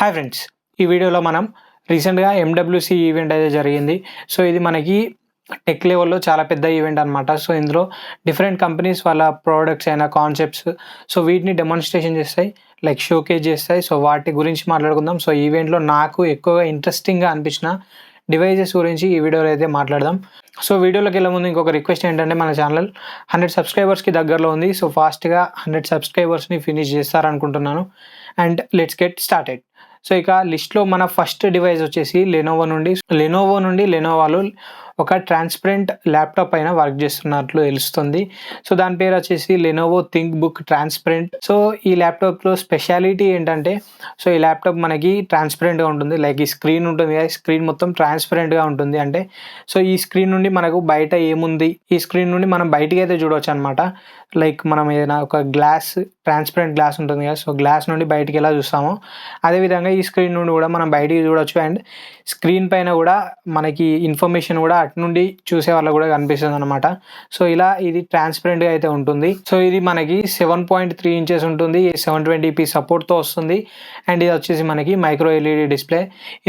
Hi friends, ఈ వీడియోలో మనం రీసెంట్గా ఎండబ్ల్యూసి ఈవెంట్ అయితే జరిగింది. సో ఇది మనకి టెక్ లెవెల్లో చాలా పెద్ద ఈవెంట్ అనమాట. సో ఇందులో డిఫరెంట్ కంపెనీస్ వాళ్ళ ప్రోడక్ట్స్ అయినా కాన్సెప్ట్స్ సో వీటిని డెమాన్స్ట్రేషన్ చేస్తాయి, లైక్ షోకేస్ చేస్తాయి. సో వాటి గురించి మాట్లాడుకుందాం. సో ఈవెంట్లో నాకు ఎక్కువగా ఇంట్రెస్టింగ్గా అనిపించిన డివైజెస్ గురించి ఈ వీడియోలో అయితే మాట్లాడదాం. సో వీడియోలోకి వెళ్ళే ముందు ఇంకొక రిక్వెస్ట్ ఏంటంటే, మన ఛానల్ 100 సబ్స్క్రైబర్స్కి దగ్గరలో ఉంది. సో ఫాస్ట్గా 100 సబ్స్క్రైబర్స్ని ఫినిష్ చేస్తారనుకుంటున్నాను. And let's get started. So ఇక లిస్ట్లో మన ఫస్ట్ డివైస్ వచ్చేసి లెనోవో నుండి లెనోవాలో ఒక ట్రాన్స్పరెంట్ ల్యాప్టాప్ పైన వర్క్ చేస్తున్నట్లు తెలుస్తుంది. సో దాని పేరు వచ్చేసి Lenovo think book transparent. So ఈ ల్యాప్టాప్లో స్పెషాలిటీ ఏంటంటే, సో ఈ ల్యాప్టాప్ మనకి ట్రాన్స్పరెంట్గా ఉంటుంది. లైక్ ఈ స్క్రీన్ ఉంటుంది కదా, స్క్రీన్ మొత్తం ట్రాన్స్పరెంట్గా ఉంటుంది. అంటే సో ఈ స్క్రీన్ నుండి మనకు బయట ఏముంది, ఈ స్క్రీన్ నుండి మనం బయటికి అయితే చూడవచ్చు అనమాట. లైక్ మనం ఏదైనా ఒక ట్రాన్స్పరెంట్ గ్లాస్ ఉంటుంది కదా, సో గ్లాస్ నుండి బయటికి ఎలా చూస్తామో అదేవిధంగా ఈ స్క్రీన్ నుండి కూడా మనం బయటికి చూడవచ్చు. అండ్ స్క్రీన్ పైన కూడా మనకి ఇన్ఫర్మేషన్ కూడా అటు నుండి చూసే వాళ్ళకు కూడా కనిపిస్తుంది అనమాట. సో ఇలా ఇది ట్రాన్స్పరెంట్గా అయితే ఉంటుంది. సో ఇది మనకి 7.3 ఇంచెస్ ఉంటుంది, 720p సపోర్ట్తో వస్తుంది. అండ్ ఇది వచ్చేసి మనకి మైక్రో ఎల్ఈడి డిస్ప్లే.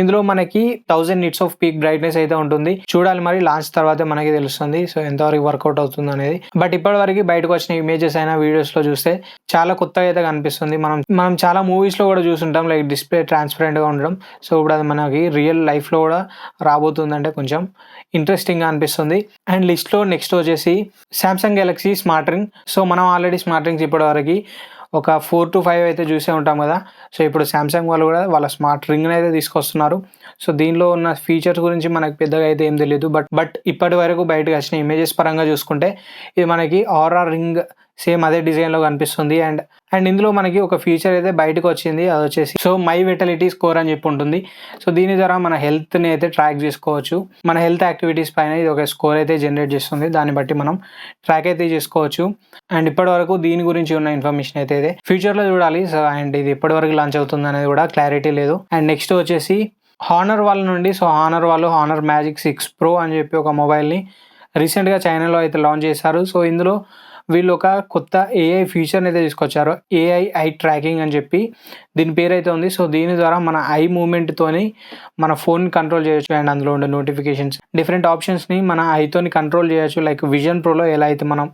ఇందులో మనకి 1000 నిట్స్ ఆఫ్ పీక్ బ్రైట్నెస్ అయితే ఉంటుంది. చూడాలి మరి, లాంచ్ తర్వాతే మనకి తెలుస్తుంది సో ఎంతవరకు వర్కౌట్ అవుతుంది అనేది. బట్ ఇప్పటివరకు బయటకు వచ్చిన ఇమేజెస్ అయినా వీడియోస్లో చూస్తే చాలా కొత్తగా అయితే కనిపిస్తుంది. మనం చాలా మూవీస్లో కూడా చూస్తుంటాం లైక్ డిస్ప్లే ట్రాన్స్పరెంట్గా ఉండడం. సో ఇప్పుడు అది మనకి రియల్ లైఫ్లో కూడా రాబోతుందంటే కొంచెం ఇంట్రెస్టింగ్గా అనిపిస్తుంది. అండ్ లిస్ట్లో నెక్స్ట్ వచ్చేసి Samsung Galaxy smart ring. So మనం ఆల్రెడీ స్మార్ట్ రింగ్స్ ఇప్పటివరకు ఒక 4 to 5 అయితే చూసే ఉంటాం కదా. సో ఇప్పుడు సామ్సంగ్ వాళ్ళు కూడా వాళ్ళ స్మార్ట్ రింగ్ని అయితే తీసుకొస్తున్నారు. సో దీనిలో ఉన్న ఫీచర్స్ గురించి మనకు పెద్దగా అయితే ఏం తెలియదు. బట్ ఇప్పటి వరకు బయటకు వచ్చిన ఇమేజెస్ పరంగా చూసుకుంటే ఇది మనకి ఆర్ఆర్ రింగ్ సేమ్ అదే డిజైన్లో కనిపిస్తుంది. అండ్ ఇందులో మనకి ఒక ఫీచర్ అయితే బయటకు వచ్చింది, అది వచ్చేసి సో మై విటాలిటీ స్కోర్ అని చెప్పి ఉంటుంది. సో దీని ద్వారా మన హెల్త్ని అయితే ట్రాక్ చేసుకోవచ్చు. మన హెల్త్ యాక్టివిటీస్ పైన ఇది ఒక స్కోర్ అయితే జనరేట్ చేస్తుంది. దాన్ని బట్టి మనం ట్రాక్ అయితే చేసుకోవచ్చు. అండ్ ఇప్పటి వరకు దీని గురించి ఉన్న ఇన్ఫర్మేషన్ అయితే ఫ్యూచర్లో చూడాలి. సో అండ్ ఇది ఎప్పటి వరకు లాంచ్ అవుతుంది అనేది కూడా క్లారిటీ లేదు. అండ్ నెక్స్ట్ వచ్చేసి హానర్ వాళ్ళ నుండి, సో హానర్ వాళ్ళు హానర్ మ్యాజిక్ 6 Pro అని చెప్పి ఒక మొబైల్ని రీసెంట్గా చైనాలో అయితే లాంచ్ చేశారు. సో ఇందులో వీళ్ళు ఒక కొత్త ఏఐ ఫీచర్ని అయితే తీసుకొచ్చారు, ఏఐ ఐ ట్రాకింగ్ అని చెప్పి దీని పేరు అయితే ఉంది. సో దీని ద్వారా మన ఐ మూమెంట్తోని మన ఫోన్ కంట్రోల్ చేయొచ్చు. అండ్ అందులో ఉండే నోటిఫికేషన్స్ డిఫరెంట్ ఆప్షన్స్ని మన ఐతోని కంట్రోల్ చేయొచ్చు. లైక్ విజన్ ప్రోలో ఎలా అయితే మనం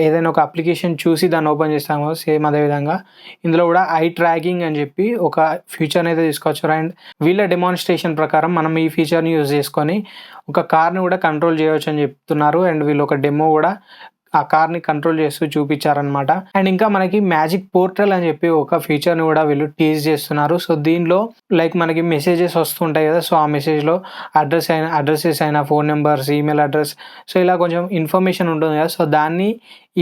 ఏదైనా ఒక అప్లికేషన్ చూసి దాన్ని ఓపెన్ చేస్తామో సేమ్ అదేవిధంగా ఇందులో కూడా ఐ ట్రాకింగ్ అని చెప్పి ఒక ఫీచర్ని అయితే తీసుకొచ్చారు. అండ్ వీళ్ళ డెమాన్స్ట్రేషన్ ప్రకారం మనం ఈ ఫీచర్ని యూజ్ చేసుకొని ఒక కార్ని కూడా కంట్రోల్ చేయవచ్చు అని చెప్తున్నారు. అండ్ వీళ్ళు ఒక డెమో కూడా ఆ కార్ని కంట్రోల్ చేస్తూ చూపించారనమాట. అండ్ ఇంకా మనకి మ్యాజిక్ పోర్టల్ అని చెప్పి ఒక ఫీచర్ని కూడా వీళ్ళు చేస్తున్నారు. సో దీనిలో లైక్ మనకి మెసేజెస్ వస్తుంటాయి కదా, సో ఆ మెసేజ్లో అడ్రసెస్ అయినా phone numbers, email address, so ఇలా కొంచెం ఇన్ఫర్మేషన్ ఉంటుంది కదా. సో దాన్ని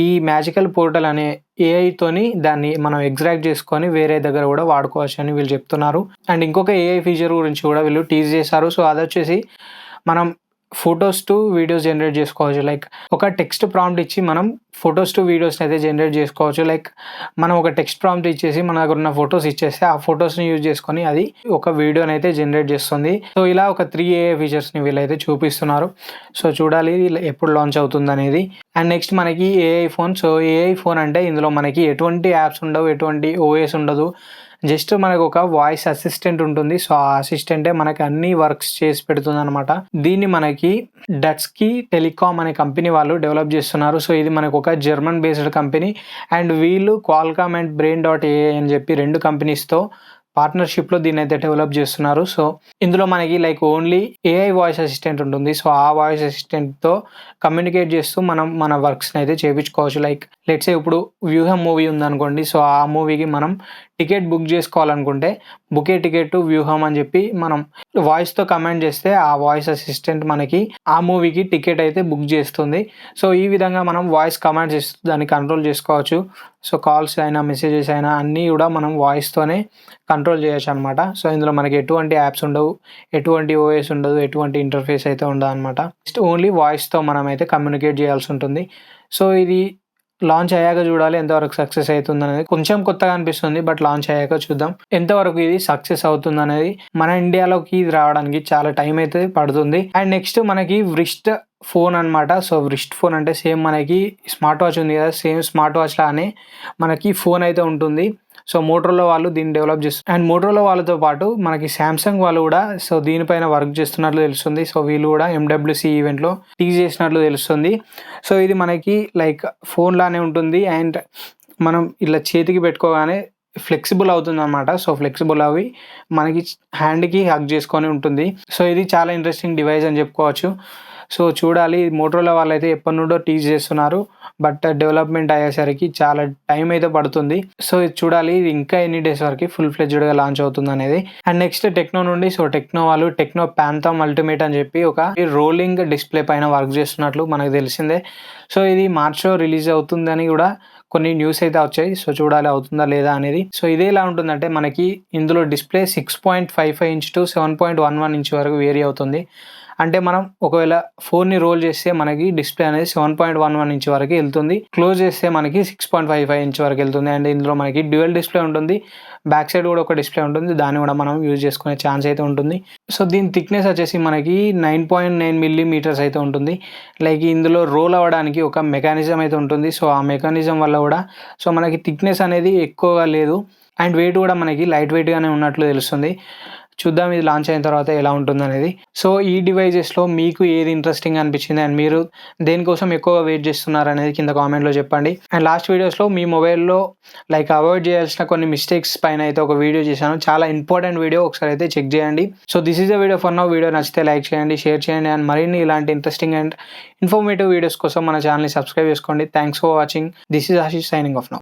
ఈ మ్యాజికల్ పోర్టల్ అనే ఏఐతోని దాన్ని మనం ఎగ్జాక్ట్ చేసుకొని వేరే దగ్గర కూడా వాడుకోవచ్చు అని వీళ్ళు చెప్తున్నారు. అండ్ ఇంకొక ఏఐ ఫీచర్ గురించి కూడా వీళ్ళు టీజ్ చేశారు. సో అది వచ్చేసి మనం ఫొటోస్ టు వీడియోస్ జనరేట్ చేసుకోవచ్చు. లైక్ ఒక టెక్స్ట్ ప్రాంప్ట్ ఇచ్చి మనం ఫొటోస్ టు వీడియోస్ని అయితే జనరేట్ చేసుకోవచ్చు. లైక్ మనం ఒక టెక్స్ట్ ప్రాంప్ట్ ఇచ్చేసి మన దగ్గర ఉన్న ఫొటోస్ ఇచ్చేస్తే ఆ ఫొటోస్ని యూజ్ చేసుకొని అది ఒక వీడియోని అయితే జనరేట్ చేస్తుంది. సో ఇలా ఒక 3 ఏఐ ఫీచర్స్ని వీళ్ళైతే చూపిస్తున్నారు. సో చూడాలి ఎప్పుడు లాంచ్ అవుతుంది అనేది. అండ్ నెక్స్ట్ మనకి AI phone. So AI phone అంటే ఇందులో మనకి ఎటువంటి యాప్స్ ఉండవు, ఎటువంటి ఓఎస్ ఉండదు. జస్ట్ మనకు ఒక వాయిస్ అసిస్టెంట్ ఉంటుంది. సో ఆ అసిస్టెంటే మనకి అన్ని వర్క్స్ చేసి పెడుతుంది అనమాట. దీన్ని మనకి డట్స్కీ టెలికామ్ అనే కంపెనీ వాళ్ళు డెవలప్ చేస్తున్నారు. సో ఇది మనకు ఒక జర్మన్ బేస్డ్ కంపెనీ. అండ్ వీళ్ళు క్వాల్కామ్ అండ్ Brain.ai అని చెప్పి 2 కంపెనీస్తో పార్ట్నర్షిప్లో దీన్ని అయితే డెవలప్ చేస్తున్నారు. సో ఇందులో మనకి like only AI voice assistant ఉంటుంది. సో ఆ వాయిస్ అసిస్టెంట్తో కమ్యూనికేట్ చేస్తూ మనం మన వర్క్స్ని అయితే చేయించుకోవచ్చు. లైక్ లెట్సే ఇప్పుడు వ్యూహం మూవీ ఉందనుకోండి. సో ఆ మూవీకి మనం టికెట్ బుక్ చేసుకోవాలనుకుంటే బుకే టికెట్ టు వ్యూహం అని చెప్పి మనం వాయిస్తో కమాండ్ చేస్తే ఆ వాయిస్ అసిస్టెంట్ మనకి ఆ మూవీకి టికెట్ అయితే బుక్ చేస్తుంది. సో ఈ విధంగా మనం వాయిస్ కమాండ్ చేస్తూ దాన్ని కంట్రోల్ చేసుకోవచ్చు. సో కాల్స్ అయినా మెసేజెస్ అయినా అన్నీ కూడా మనం వాయిస్తోనే కంట్రోల్ చేయొచ్చు అనమాట. సో ఇందులో మనకి ఎటువంటి యాప్స్ ఉండవు, ఎటువంటి ఓఎస్ ఉండదు, ఎటువంటి ఇంటర్ఫేస్ అయితే ఉండదు అనమాట. జస్ట్ ఓన్లీ వాయిస్తో మనం అయితే కమ్యూనికేట్ చేయాల్సి ఉంటుంది. సో ఇది లాంచ్ అయ్యాక చూడాలి ఎంతవరకు సక్సెస్ అవుతుంది అనేది. కొంచెం కొత్తగా అనిపిస్తుంది, బట్ లాంచ్ అయ్యాక చూద్దాం ఎంతవరకు ఇది సక్సెస్ అవుతుంది అనేది. మన ఇండియాలోకి ఇది రావడానికి చాలా టైం అయితే పడుతుంది. అండ్ నెక్స్ట్ మనకి వ్రిస్ట్ ఫోన్ అనమాట. సో వ్రిస్ట్ ఫోన్ అంటే సేమ్ మనకి స్మార్ట్ వాచ్ ఉంది కదా, సేమ్ స్మార్ట్ వాచ్ లానే మనకి ఫోన్ అయితే ఉంటుంది. సో మోటరోలా వాళ్ళు దీన్ని డెవలప్ చేస్తారు. అండ్ మోటరోలా వాళ్ళతో పాటు మనకి సామ్సంగ్ వాళ్ళు కూడా సో దీనిపైన వర్క్ చేస్తున్నట్లు తెలుస్తుంది. సో వీళ్ళు కూడా ఎండబ్ల్యూసి ఈవెంట్లో టీజ్ చేసినట్లు తెలుస్తుంది. సో ఇది మనకి లైక్ ఫోన్ లానే ఉంటుంది అండ్ మనం ఇలా చేతికి పెట్టుకోగానే ఫ్లెక్సిబుల్ అవుతుందన్నమాట. సో ఫ్లెక్సిబుల్ అవి మనకి హ్యాండ్కి హగ్ చేసుకొని ఉంటుంది. సో ఇది చాలా ఇంట్రెస్టింగ్ డివైస్ అని చెప్పుకోవచ్చు. సో చూడాలి, మోటరోలా వాళ్ళైతే ఎప్పటి నుండో టీజ్ చేస్తున్నారు, బట్ డెవలప్మెంట్ అయ్యేసరికి చాలా టైం అయితే పడుతుంది. సో ఇది చూడాలి, ఇది ఇంకా ఎన్ని డేస్ వరకు ఫుల్ ఫ్లెడ్జ్డ్గా లాంచ్ అవుతుంది అనేది. అండ్ నెక్స్ట్ టెక్నో నుండి, సో టెక్నో వాళ్ళు టెక్నో ప్యాంథమ్ అల్టిమేట్ అని చెప్పి ఒక రోలింగ్ డిస్ప్లే పైన వర్క్ చేస్తున్నట్లు మనకు తెలిసిందే. సో ఇది మార్చ్లో రిలీజ్ అవుతుందని కూడా కొన్ని న్యూస్ అయితే వచ్చాయి. సో చూడాలి అవుతుందా లేదా అనేది. సో ఇదే ఎలా ఉంటుందంటే మనకి ఇందులో డిస్ప్లే 6.55 ఇంచ్ టు 7.11 ఇంచ్ వరకు వేరీ అవుతుంది. అంటే మనం ఒకవేళ ఫోన్ని రోల్ చేస్తే మనకి డిస్ప్లే అనేది 7.11 ఇంచ్ వరకు వెళ్తుంది, క్లోజ్ చేస్తే మనకి 6.55 ఇంచ్ వరకు వెళ్తుంది. అండ్ ఇందులో మనకి డ్యూయల్ డిస్ప్లే ఉంటుంది, బ్యాక్ సైడ్ కూడా ఒక డిస్ప్లే ఉంటుంది, దాన్ని కూడా మనం యూజ్ చేసుకునే ఛాన్స్ అయితే ఉంటుంది. సో దీని థిక్నెస్ వచ్చేసి మనకి 9.9 మిల్లీమీటర్స్ అయితే ఉంటుంది. లైక్ ఇందులో రోల్ అవ్వడానికి ఒక మెకానిజం అయితే ఉంటుంది. సో ఆ మెకానిజం వల్ల కూడా సో మనకి థిక్నెస్ అనేది ఎక్కువగా లేదు అండ్ వెయిట్ కూడా మనకి లైట్ వెయిట్గానే ఉన్నట్లు తెలుస్తుంది. చూద్దాం ఇది లాంచ్ అయిన తర్వాత ఎలా ఉంటుందనేది. సో ఈ డివైజెస్లో మీకు ఏది ఇంట్రెస్టింగ్ అనిపించింది అండ్ మీరు దేనికోసం ఎక్కువగా వెయిట్ చేస్తున్నారు అనేది కింద కామెంట్లో చెప్పండి. అండ్ లాస్ట్ వీడియోస్లో మీ మొబైల్లో లైక్ అవాయిడ్ చేయాల్సిన కొన్ని మిస్టేక్స్ పైన అయితే ఒక వీడియో చేశాను, చాలా ఇంపార్టెంట్ వీడియో, ఒకసారి అయితే చెక్ చేయండి. So this is the video for now. Video నచ్చితే లైక్ చేయండి, షేర్ చేయండి అండ్ మరిన్ని ఇలాంటి ఇంట్రెస్టింగ్ అండ్ ఇన్ఫర్మేటివ్ వీడియోస్ కోసం మన ఛానల్ని సబ్స్క్రైబ్ చేసుకోండి. Thanks for watching. This is Ashish signing off now.